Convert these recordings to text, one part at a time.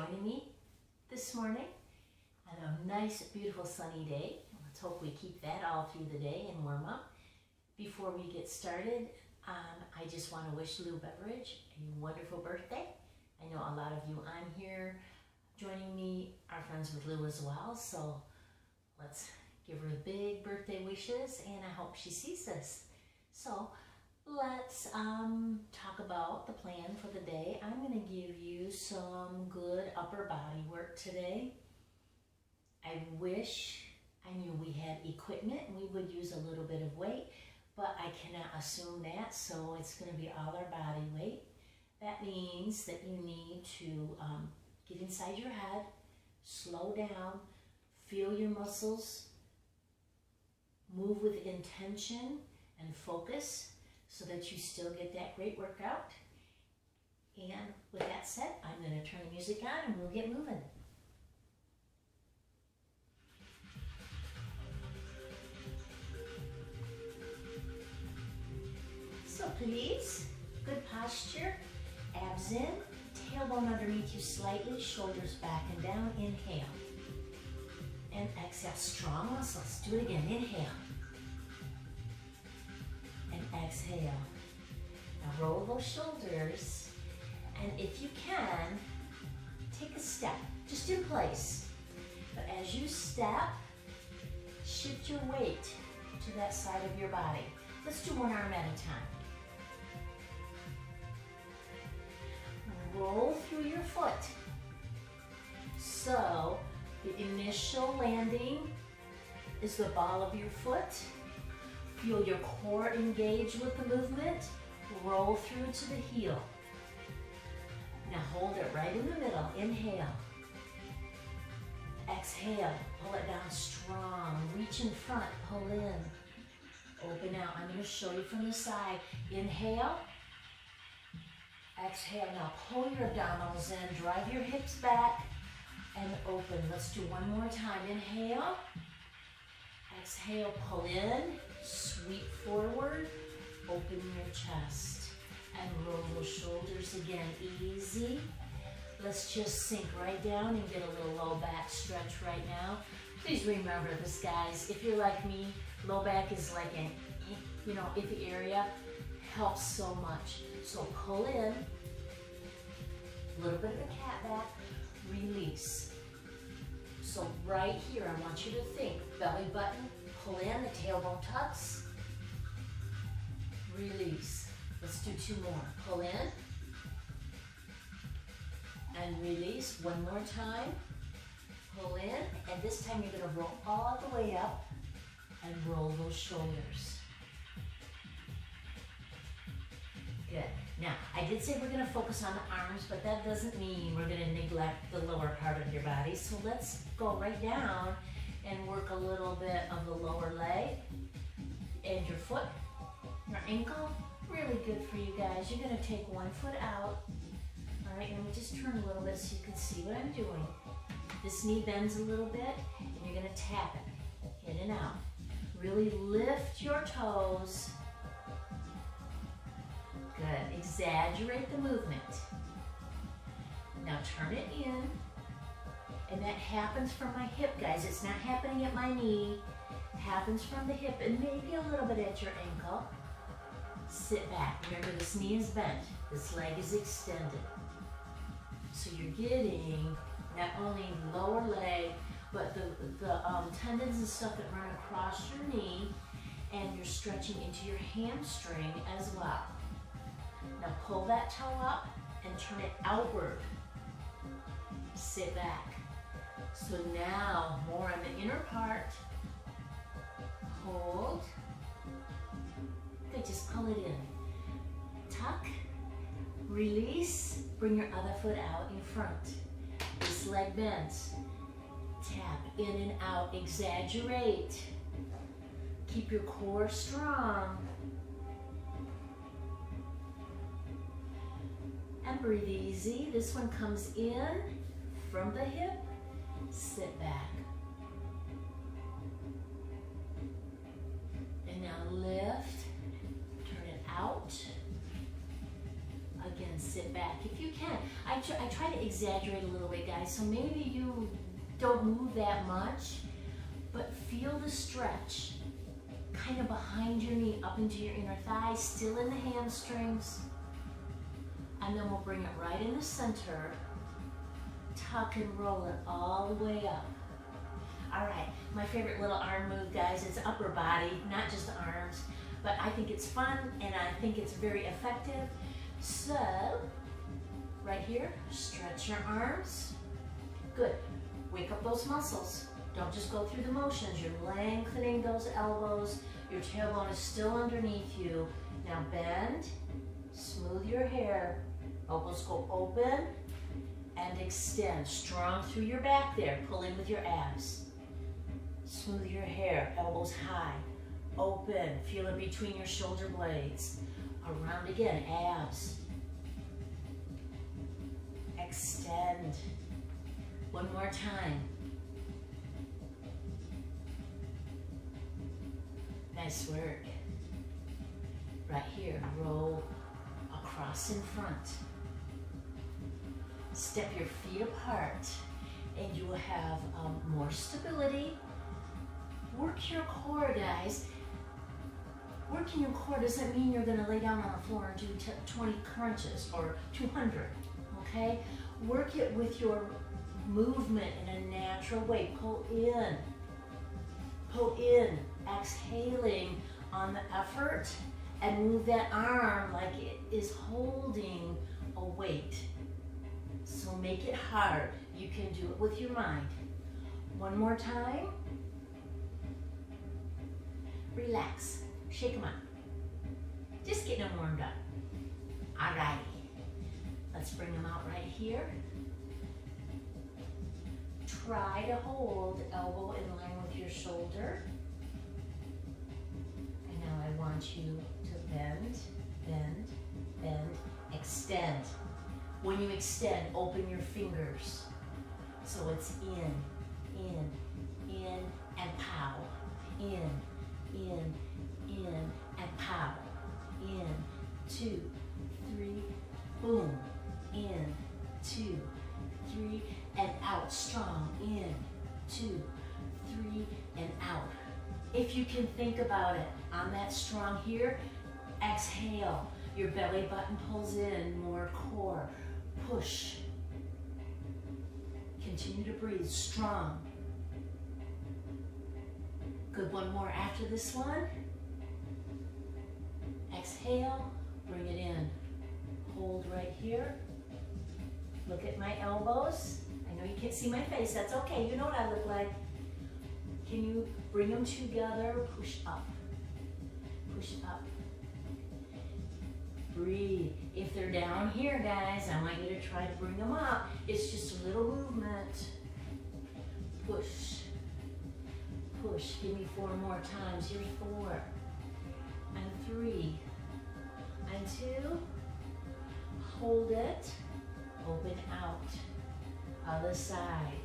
joining me this morning on a nice, beautiful, sunny day. Let's hope we keep that all through the day and warm up. Before we get started, I just want to wish Lou Beveridge a wonderful birthday. I know a lot of you on here joining me are friends with Lou as well, so let's give her big birthday wishes, and I hope she sees this. So let's talk about the plan for the day. I'm going to give you some good upper body work today. I wish I knew we had equipment and we would use a little bit of weight, but I cannot assume that, so it's going to be all our body weight. That means that you need to get inside your head, slow down, feel your muscles, move with intention and focus so that you still get that great workout. And with that said, I'm going to turn the music on and we'll get moving. So please, good posture, abs in, tailbone underneath you slightly, shoulders back and down. Inhale. And exhale, strong muscles. Do it again, inhale. And exhale. Now roll those shoulders, and if you can, take a step, just in place. But as you step, shift your weight to that side of your body. Let's do one arm at a time. Roll through your foot. So the initial landing is the ball of your foot. Feel your core engage with the movement. Roll through to the heel. Now hold it right in the middle. Inhale. Exhale. Pull it down strong. Reach in front. Pull in. Open out. I'm going to show you from the side. Inhale. Exhale. Now pull your abdominals in. Drive your hips back and open. Let's do one more time. Inhale. Exhale. Pull in. Sweep forward, open your chest, and roll those shoulders again, easy. Let's just sink right down and get a little low back stretch right now. Please remember this, guys, if you're like me, low back is like an, iffy area, helps so much. So pull in, a little bit of a cat back, release. So right here, I want you to think, belly button, pull in, the tailbone tucks, release. Let's do two more. Pull in and release. One more time. Pull in, and this time you're going to roll all the way up and roll those shoulders. Good. Now, I did say we're going to focus on the arms, but that doesn't mean we're going to neglect the lower part of your body. So let's go right down and work a little bit of the lower leg and your foot, your ankle. Really good for you guys. You're going to take one foot out. All right, let me just turn a little bit so you can see what I'm doing. This knee bends a little bit, and you're going to tap it in and out. Really lift your toes. Good. Exaggerate the movement. Now turn it in. And that happens from my hip, guys. It's not happening at my knee. It happens from the hip and maybe a little bit at your ankle. Sit back. Remember, this knee is bent. This leg is extended. So you're getting not only lower leg, but the tendons and stuff that run across your knee, and you're stretching into your hamstring as well. Now pull that toe up and turn it outward. Sit back. So now, more on the inner part. Hold. Good, just pull it in. Tuck. Release. Bring your other foot out in front. This leg bends. Tap in and out. Exaggerate. Keep your core strong. And breathe easy. This one comes in from the hip. Sit back. And now lift, turn it out. Again, sit back if you can. I try to exaggerate a little bit, guys, so maybe you don't move that much, but feel the stretch kind of behind your knee, up into your inner thigh, still in the hamstrings. And then we'll bring it right in the center. Tuck and roll it all the way up. All right, my favorite little arm move, guys, is upper body, not just arms, but I think it's fun and I think it's very effective. So, right here, stretch your arms. Good. Wake up those muscles. Don't just go through the motions. You're lengthening those elbows. Your tailbone is still underneath you. Now bend, smooth your hair. Elbows go open and extend. Strong through your back there. Pull in with your abs. Smooth your hair. Elbows high. Open. Feel it between your shoulder blades. Around again. Abs. Extend. One more time. Nice work. Right here, roll across in front. Step your feet apart and you will have more stability. Work your core, guys. Working your core doesn't mean you're gonna lay down on the floor and do 20 crunches or 200, okay? Work it with your movement in a natural way. Pull in, exhaling on the effort, and move that arm like it is holding a weight. So make it hard. You can do it with your mind. One more time. Relax. Shake them out. Just getting them warmed up. Alrighty. Let's bring them out right here. Try to hold elbow in line with your shoulder. And now I want you to bend, bend, bend, extend. When you extend, open your fingers. So it's in, and pow. In, and pow. In, 2, 3, boom. In, 2, 3, and out. Strong. In, 2, 3, and out. If you can think about it, on that strong here, exhale. Your belly button pulls in, more core. Push. Continue to breathe, strong. Good, one more after this one. Exhale, bring it in. Hold right here. Look at my elbows. I know you can't see my face, that's okay, you know what I look like. Can you bring them together? Push up. Push up. Breathe. If they're down here, guys, I want you to try to bring them up. It's just a little movement. Push. Push. Give me 4 more times. Here's 4. And 3. And 2. Hold it. Open out. Other side.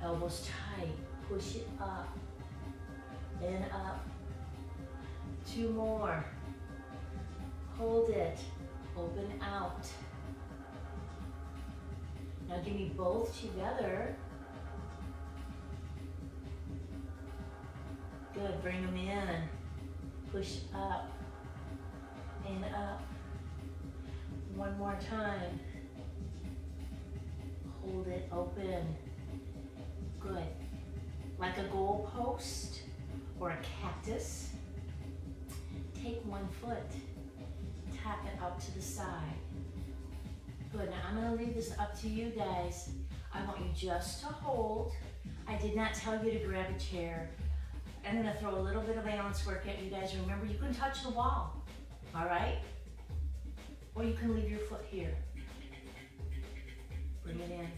Elbows tight. Push it up. Then up. 2 more. Hold it. Open out. Now give me both together. Good. Bring them in. Push up and up. One more time. Hold it open. Good. Like a goal post or a cactus. Take one foot. Tap it out to the side. Good, now I'm gonna leave this up to you guys. I want you just to hold. I did not tell you to grab a chair. I'm gonna throw a little bit of balance work at you guys. Remember, you can touch the wall, all right? Or you can leave your foot here. Bring it in.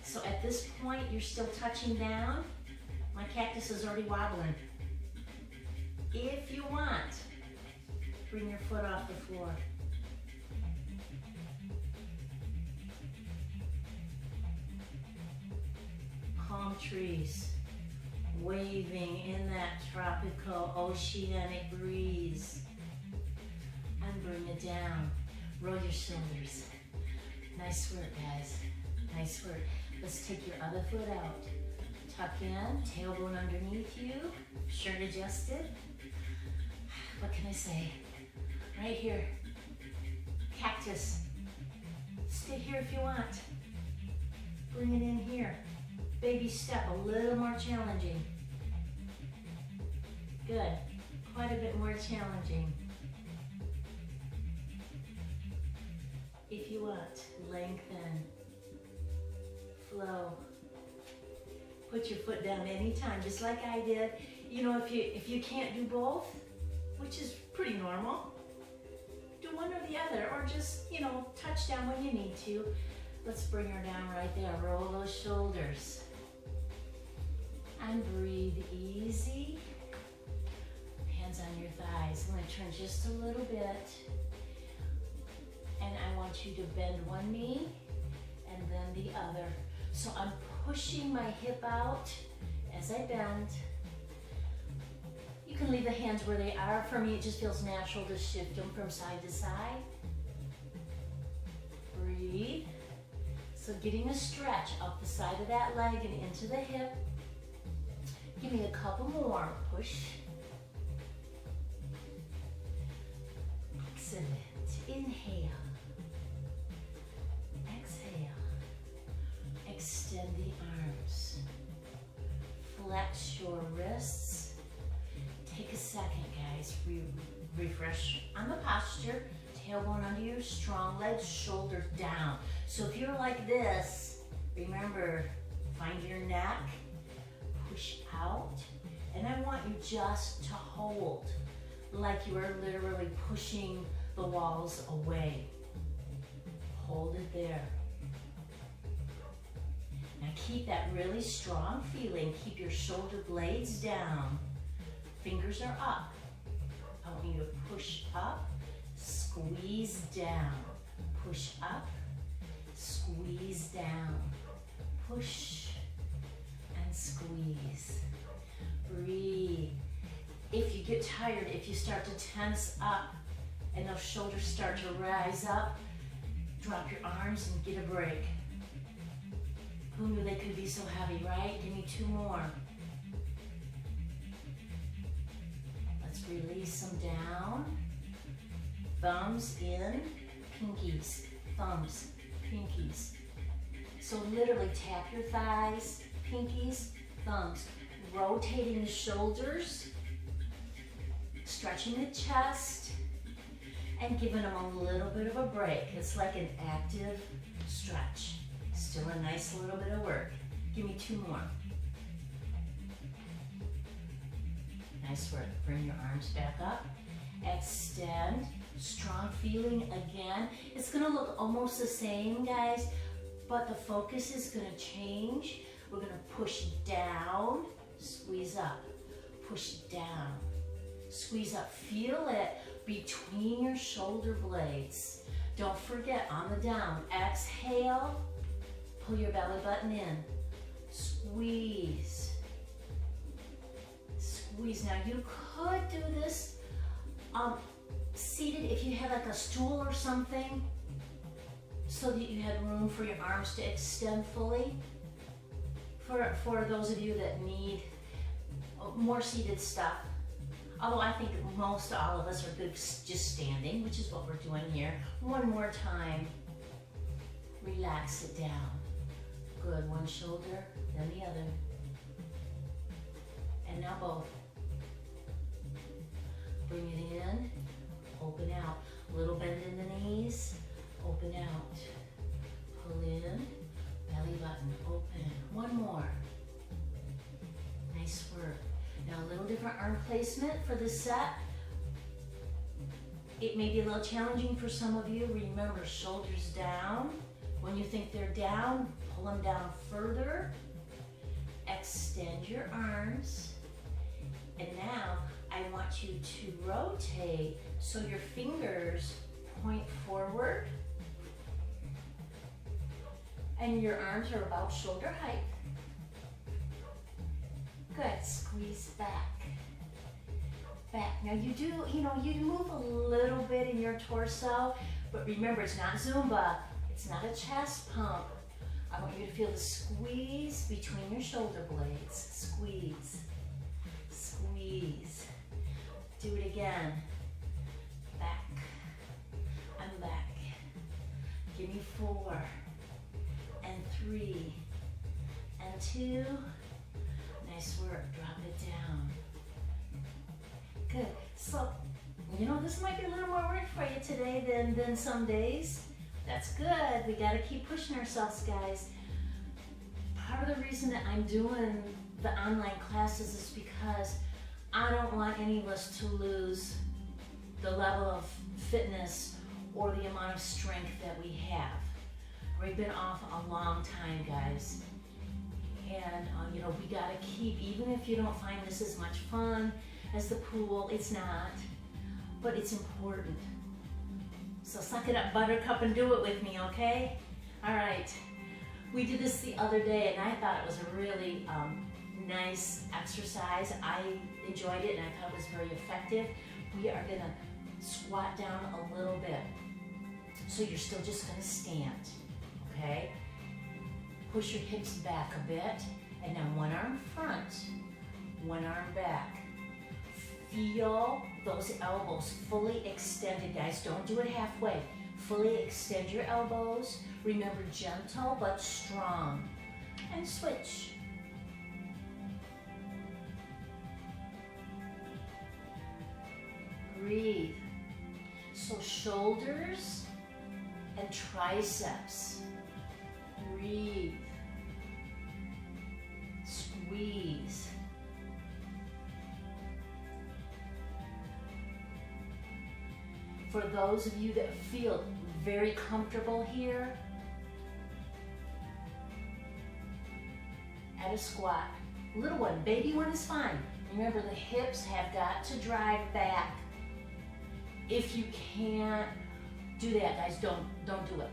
So at this point, you're still touching down. My cactus is already wobbling. If you want, bring your foot off the floor. Palm trees waving in that tropical oceanic breeze. And bring it down. Roll your shoulders. Nice work, guys. Nice work. Let's take your other foot out. Tuck in, tailbone underneath you, shirt adjusted. What can I say? Right here. Cactus. Stay here if you want. Bring it in here. Baby step, a little more challenging. Good. Quite a bit more challenging. If you want, lengthen, flow. Put your foot down anytime, just like I did. You know, if you can't do both, which is pretty normal, do one or the other, or just, you know, touch down when you need to. Let's bring her down right there. Roll those shoulders. And breathe easy. Hands on your thighs. I'm going to turn just a little bit. And I want you to bend one knee and then the other. So I'm pushing my hip out as I bend. You can leave the hands where they are. For me, it just feels natural to shift them from side to side. Breathe. So getting a stretch up the side of that leg and into the hip. Give me a couple more. Push. Excellent. Inhale. Exhale. Extend the arms. Flex your wrists. Take a second, guys. Refresh on the posture. Tailbone under your strong legs, shoulders down. So if you're like this, remember, find your neck, push out, and I want you just to hold like you are literally pushing the walls away. Hold it there. Now keep that really strong feeling. Keep your shoulder blades down. Fingers are up. I want you to push up, squeeze down. Push up, squeeze down. Push and squeeze. Breathe. If you get tired, if you start to tense up and those shoulders start to rise up, drop your arms and get a break. Who knew they could be so heavy, right? Give me two more. Let's release them down. Thumbs in, pinkies, thumbs, pinkies. So literally tap your thighs, pinkies, thumbs. Rotating the shoulders, stretching the chest, and giving them a little bit of a break. It's like an active stretch. Still a nice little bit of work. Give me two more. Nice work. Bring your arms back up. Extend. Strong feeling again. It's going to look almost the same, guys, but the focus is going to change. We're going to push down, squeeze up, push down, squeeze up. Feel it between your shoulder blades. Don't forget, on the down, exhale, pull your belly button in, squeeze, squeeze. Now you could do this seated if you had like a stool or something, so that you had room for your arms to extend fully. For those of you that need more seated stuff, although I think most all of us are good just standing, which is what we're doing here. One more time. Relax it down. Good, one shoulder, then the other. And now both. Bring it in, open out. Little bend in the knees, open out. Pull in, belly button, open. One more. Nice work. Now a little different arm placement for this set. It may be a little challenging for some of you. Remember, shoulders down. When you think they're down, pull them down further. Extend your arms. And now I want you to rotate so your fingers point forward and your arms are about shoulder height. Good, squeeze back. back. Now you do, you move a little bit in your torso, but remember, it's not Zumba. It's not a chest pump. I want you to feel the squeeze between your shoulder blades. Squeeze, squeeze. Do it again. Back, and back. Give me 4, and 3, and 2. Nice work, drop it down. Good, so, this might be a little more work for you today than some days. That's good, we gotta keep pushing ourselves, guys. Part of the reason that I'm doing the online classes is because I don't want any of us to lose the level of fitness or the amount of strength that we have. We've been off a long time, guys. And, we gotta keep, even if you don't find this as much fun as the pool, it's not, but it's important. So suck it up, Buttercup, and do it with me, okay? All right. We did this the other day, and I thought it was a really nice exercise. I enjoyed it, and I thought it was very effective. We are gonna squat down a little bit. So you're still just gonna stand, okay? Push your hips back a bit, and now one arm front, one arm back. Feel those elbows fully extended, guys. Don't do it halfway. Fully extend your elbows. Remember, gentle but strong. And switch. Breathe. So shoulders and triceps. Breathe. Squeeze. For those of you that feel very comfortable here, at a squat. Little one, baby one is fine. Remember, the hips have got to drive back. If you can't do that, guys, don't do it,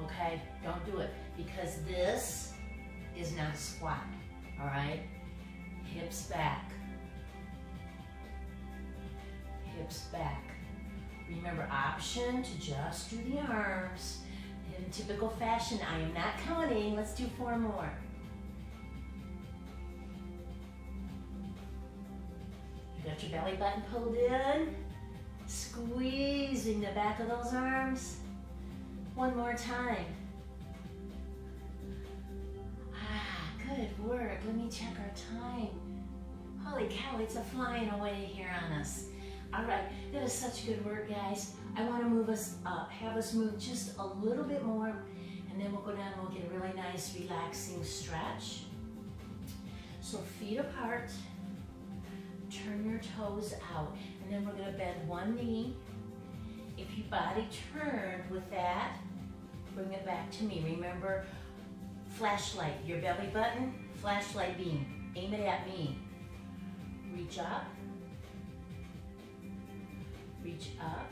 okay? Don't do it, because this is not a squat, all right? Hips back. Hips back. Remember, option to just do the arms. In typical fashion, I am not counting. Let's do 4 more. You got your belly button pulled in. Squeezing the back of those arms. 1 more time. Good work. Let me check our time. Holy cow, it's a flying away here on us. All right, that is such good work, guys. I want to move us up, have us move just a little bit more, and then we'll go down and we'll get a really nice, relaxing stretch. So feet apart, turn your toes out, and then we're going to bend one knee. If your body turned with that, bring it back to me. Remember, flashlight, your belly button, flashlight beam. Aim it at me. Reach up. Reach up.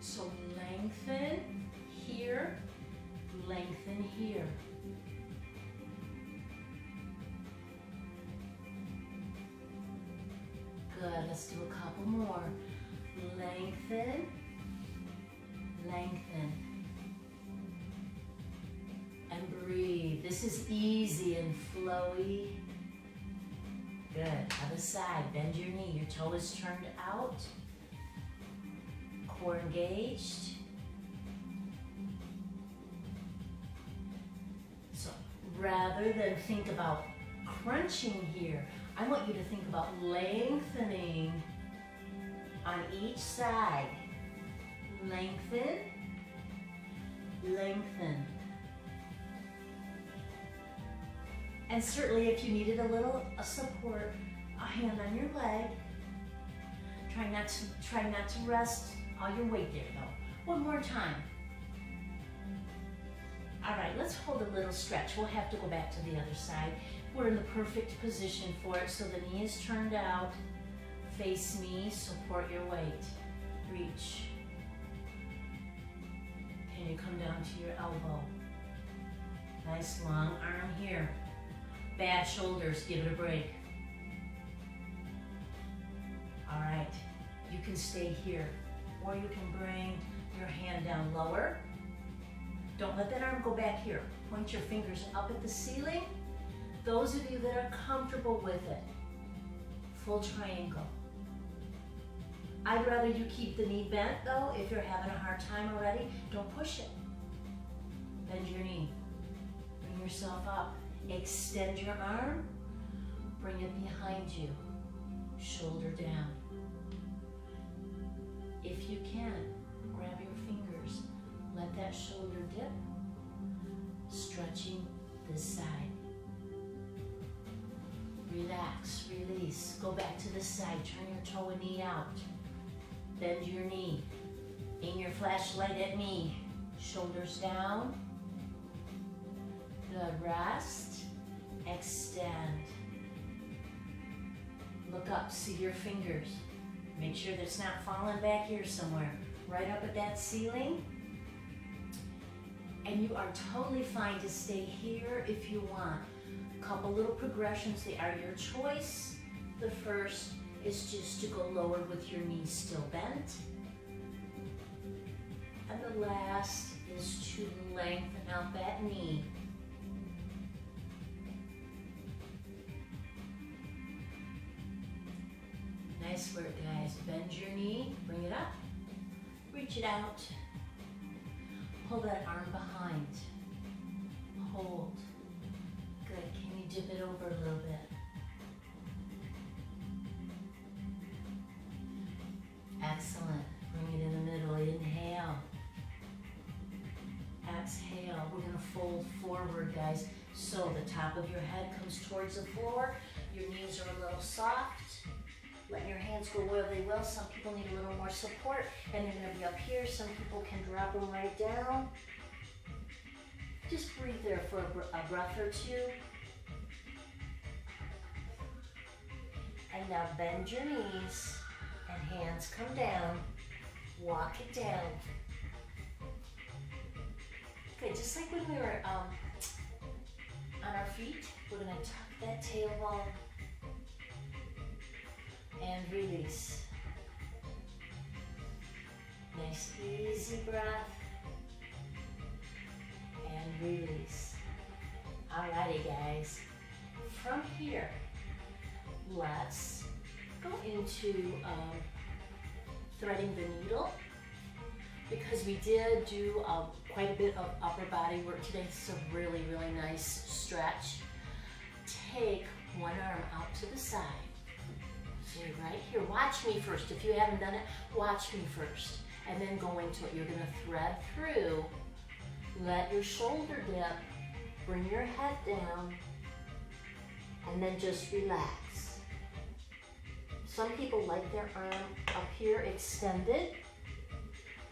So lengthen here, lengthen here. Good, let's do a couple more. Lengthen, lengthen. And breathe. This is easy and flowy. Good. Other side. Bend your knee. Your toe is turned out. Core engaged. So rather than think about crunching here, I want you to think about lengthening on each side. Lengthen, lengthen. And certainly if you needed a little support, a hand on your leg. Try not to rest all your weight there though. 1 more time. All right, let's hold a little stretch. We'll have to go back to the other side. We're in the perfect position for it. So the knee is turned out. Face me, support your weight. Reach. Can you come down to your elbow? Nice long arm here. Bad shoulders, give it a break. All right, you can stay here, or you can bring your hand down lower. Don't let that arm go back here. Point your fingers up at the ceiling. Those of you that are comfortable with it, full triangle. I'd rather you keep the knee bent though. If you're having a hard time already, don't push it. Bend your knee. Bring yourself up. Extend your arm. Bring it behind you. Shoulder down. If you can, grab your fingers. Let that shoulder dip. Stretching this side. Relax, release. Go back to this side. Turn your toe and knee out. Bend your knee. Aim your flashlight at me. Shoulders down. Good. Rest. Extend. Look up. See your fingers. Make sure that it's not falling back here somewhere. Right up at that ceiling. And you are totally fine to stay here if you want. A couple little progressions. They are your choice. The first is just to go lower with your knees still bent. And the last is to lengthen out that knee. Nice work, guys. Bend your knee, bring it up, reach it out. Pull that arm behind. Hold. Good. Can you dip it over a little bit? Excellent. Bring it in the middle. Inhale. Exhale. We're going to fold forward, guys. So the top of your head comes towards the floor. Your knees are a little soft. Let your hands go where they will. Some people need a little more support, and they're going to be up here. Some people can drop them right down. Just breathe there for a breath or two. And now bend your knees and hands come down. Walk it down. Okay, just like when we were on our feet, we're going to tuck that tailbone and release. Nice easy breath and release. Alrighty, guys. From here, let's go into threading the needle, because we did do quite a bit of upper body work today. It's a really, really nice stretch. Take one arm out to the side. So right here, watch me first. If you haven't done it, watch me first. And then go into it. You're gonna thread through. Let your shoulder dip. Bring your head down. And then just relax. Some people like their arm up here extended.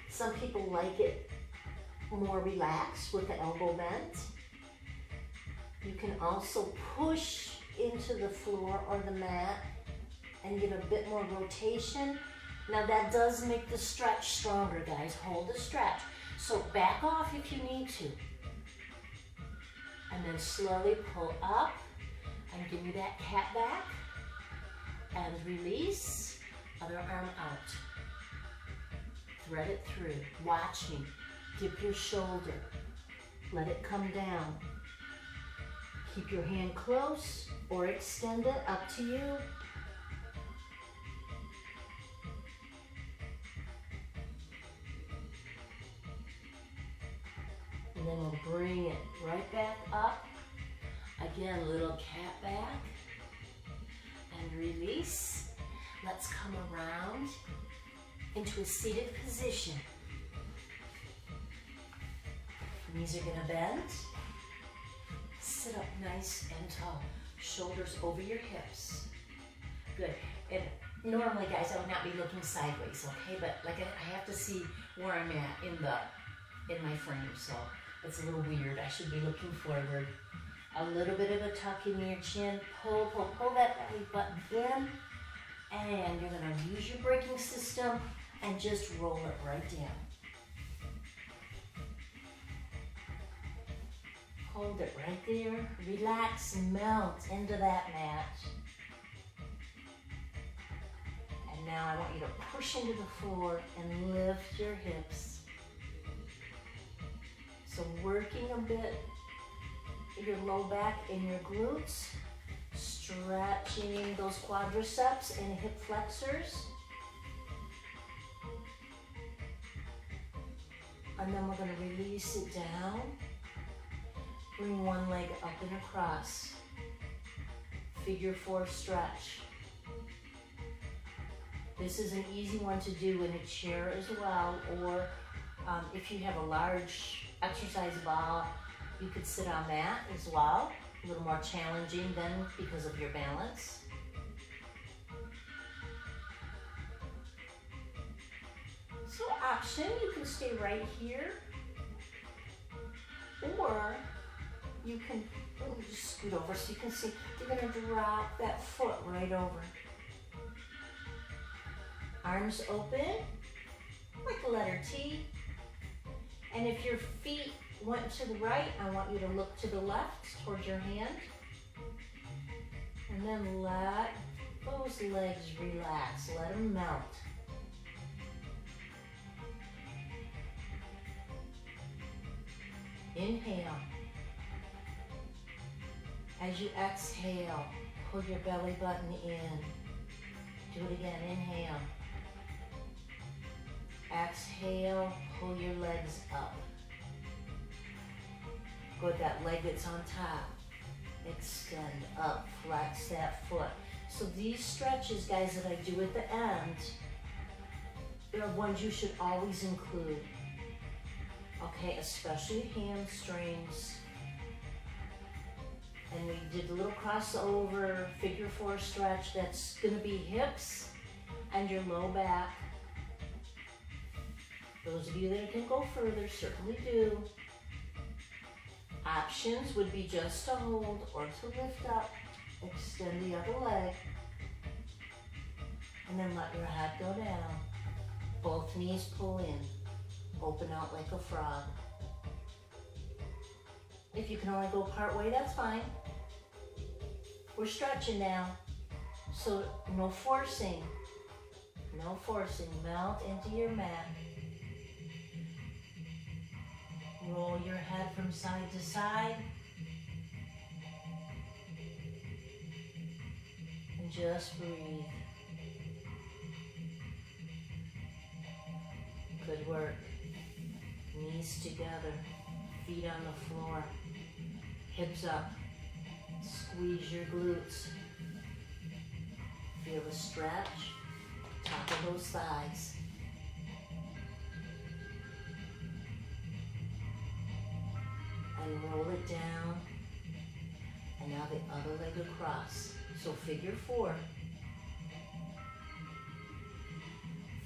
Some people like it more relaxed with the elbow bent. You can also push into the floor or the mat and get a bit more rotation. Now that does make the stretch stronger, guys. Hold the stretch. So back off if you need to. And then slowly pull up and give me that cat back. And release. Other arm out. Thread it through. Watch me. Dip your shoulder. Let it come down. Keep your hand close or extend it, up to you. And then we'll bring it right back up. Again, little cat back. And release. Let's come around into a seated position. Knees are gonna bend. Sit up nice and tall. Shoulders over your hips. Good. And normally, guys, I would not be looking sideways, okay? But like I have to see where I'm at in my frame, so it's a little weird. I should be looking forward. A little bit of a tuck in your chin. Pull that belly button in. And you're gonna use your braking system and just roll it right down. Hold it right there. Relax and melt into that mat. And now I want you to push into the floor and lift your hips. So working a bit your low back and your glutes, stretching those quadriceps and hip flexors. And then we're going to release it down. Bring one leg up and across. Figure 4 stretch. This is an easy one to do in a chair as well, or if you have a large exercise ball, you could sit on that as well. A little more challenging then because of your balance. So option, you can stay right here, or you can, let me just scoot over so you can see, you're gonna drop that foot right over. Arms open, like a letter T. And if your feet went to the right, I want you to look to the left towards your hand. And then let those legs relax, let them melt. Inhale. As you exhale, pull your belly button in. Do it again, inhale. Exhale, pull your legs up. Good, that leg that's on top. Extend up, flex that foot. So these stretches, guys, that I do at the end, they're ones you should always include. Okay, especially hamstrings. And we did a little crossover, figure 4 stretch. That's gonna be hips and your low back. Those of you that can go further certainly do. Options would be just to hold or to lift up, extend the other leg, and then let your head go down. Both knees pull in, open out like a frog. If you can only go part way, that's fine. We're stretching now, so no forcing. No forcing, melt into your mat. Roll your head from side to side. And just breathe. Good work. Knees together, feet on the floor, hips up. Squeeze your glutes. Feel the stretch, top of those thighs. And roll it down. And now the other leg across. So figure 4.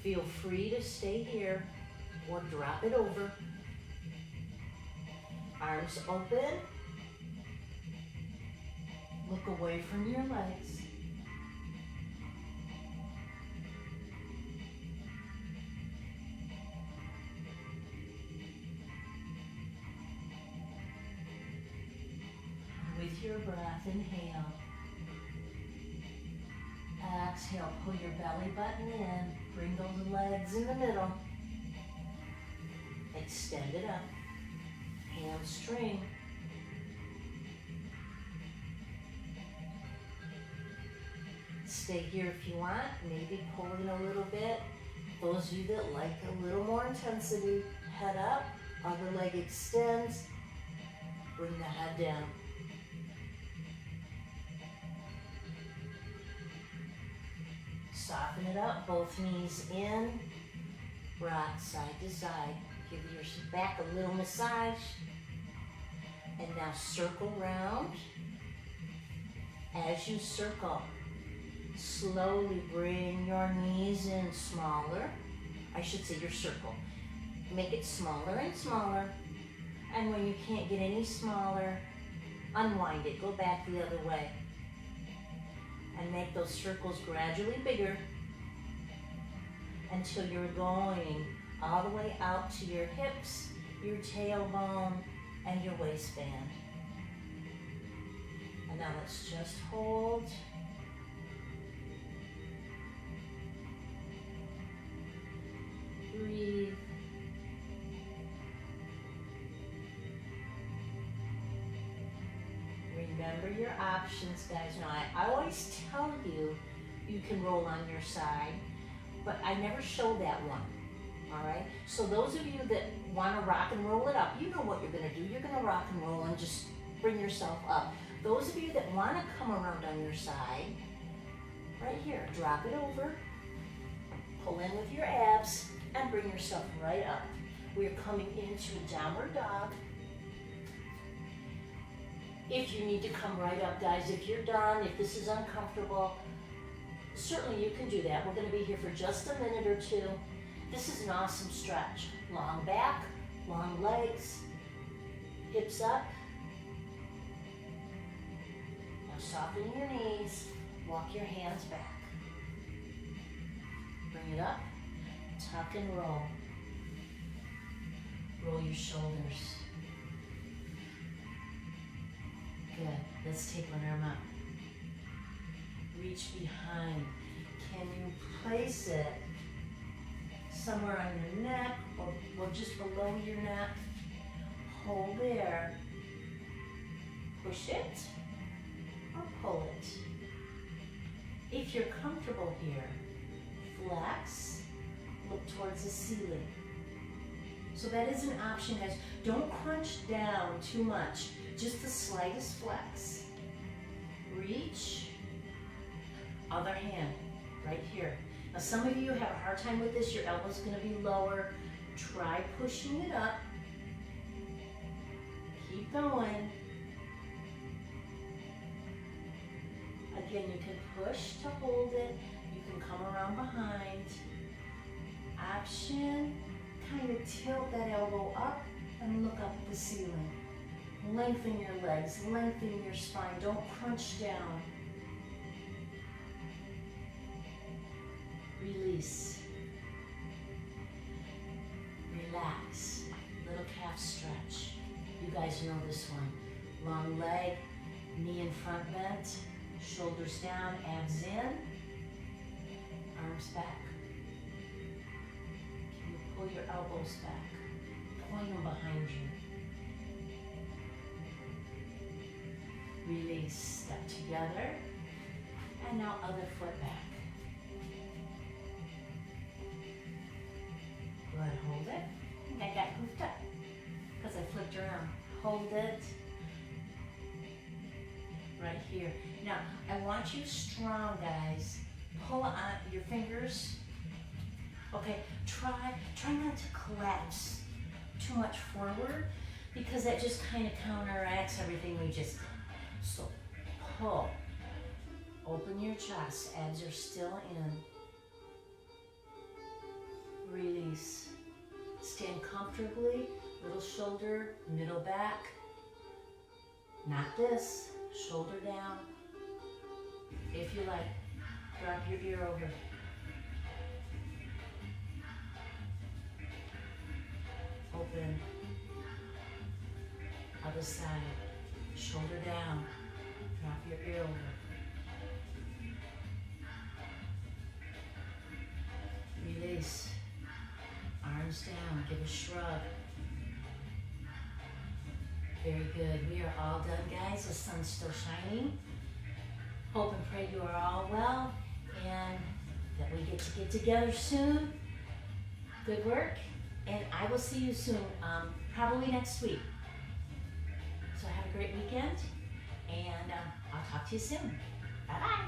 Feel free to stay here or drop it over. Arms open. Look away from your legs. With your breath, inhale. Exhale, pull your belly button in. Bring those legs in the middle. Extend it up. Hamstring. Stay here if you want. Maybe pull in a little bit. Those of you that like a little more intensity, head up. Other leg extends. Bring the head down. Soften it up, both knees in, rock side to side. Give your back a little massage. And now circle round. As you circle, slowly bring your knees in smaller. I should say your circle. Make it smaller and smaller. And when you can't get any smaller, unwind it, go back the other way. And make those circles gradually bigger until you're going all the way out to your hips, your tailbone, and your waistband. And now let's just hold. Breathe. Remember your options, guys. Now, I always tell you, you can roll on your side, but I never show that one, all right? So those of you that want to rock and roll it up, you know what you're going to do. You're going to rock and roll and just bring yourself up. Those of you that want to come around on your side, right here, drop it over, pull in with your abs, and bring yourself right up. We're coming into a downward dog. If you need to come right up, guys, if you're done, if this is uncomfortable, certainly you can do that. We're going to be here for just a minute or two. This is an awesome stretch. Long back, long legs, hips up. Now soften your knees, walk your hands back. Bring it up, tuck and roll. Roll your shoulders. Good. Let's take one arm up. Reach behind. Can you place it somewhere on your neck or just below your neck? Hold there. Push it or pull it. If you're comfortable here, flex, look towards the ceiling. So that is an option, guys. Don't crunch down too much. Just the slightest flex. Reach. Other hand, right here. Now some of you have a hard time with this. Your elbow's gonna be lower. Try pushing it up. Keep going. Again, you can push to hold it. You can come around behind. Option, kind of tilt that elbow up and look up at the ceiling. Lengthen your legs, lengthen your spine. Don't crunch down. Release. Relax. Little calf stretch. You guys know this one. Long leg, knee in front bent, shoulders down, abs in, arms back. Can you pull your elbows back? Point them behind you. Release, step together, and now other foot back. Good, hold it. I think I got hoofed up because I flipped around. Hold it. Right here. Now, I want you strong, guys. Pull on your fingers. Okay, try not to collapse too much forward because that just kind of counteracts everything we just did. So pull, open your chest, abs are still in. Release, stand comfortably, little shoulder, middle back. Not this, shoulder down. If you like, drop your ear over. Open, other side. Shoulder down, drop your ear over. Release, arms down, give a shrug. Very good, we are all done, guys. The sun's still shining. Hope and pray you are all well and that we get to get together soon. Good work, and I will see you soon, probably next week. So have a great weekend, and I'll talk to you soon. Bye-bye.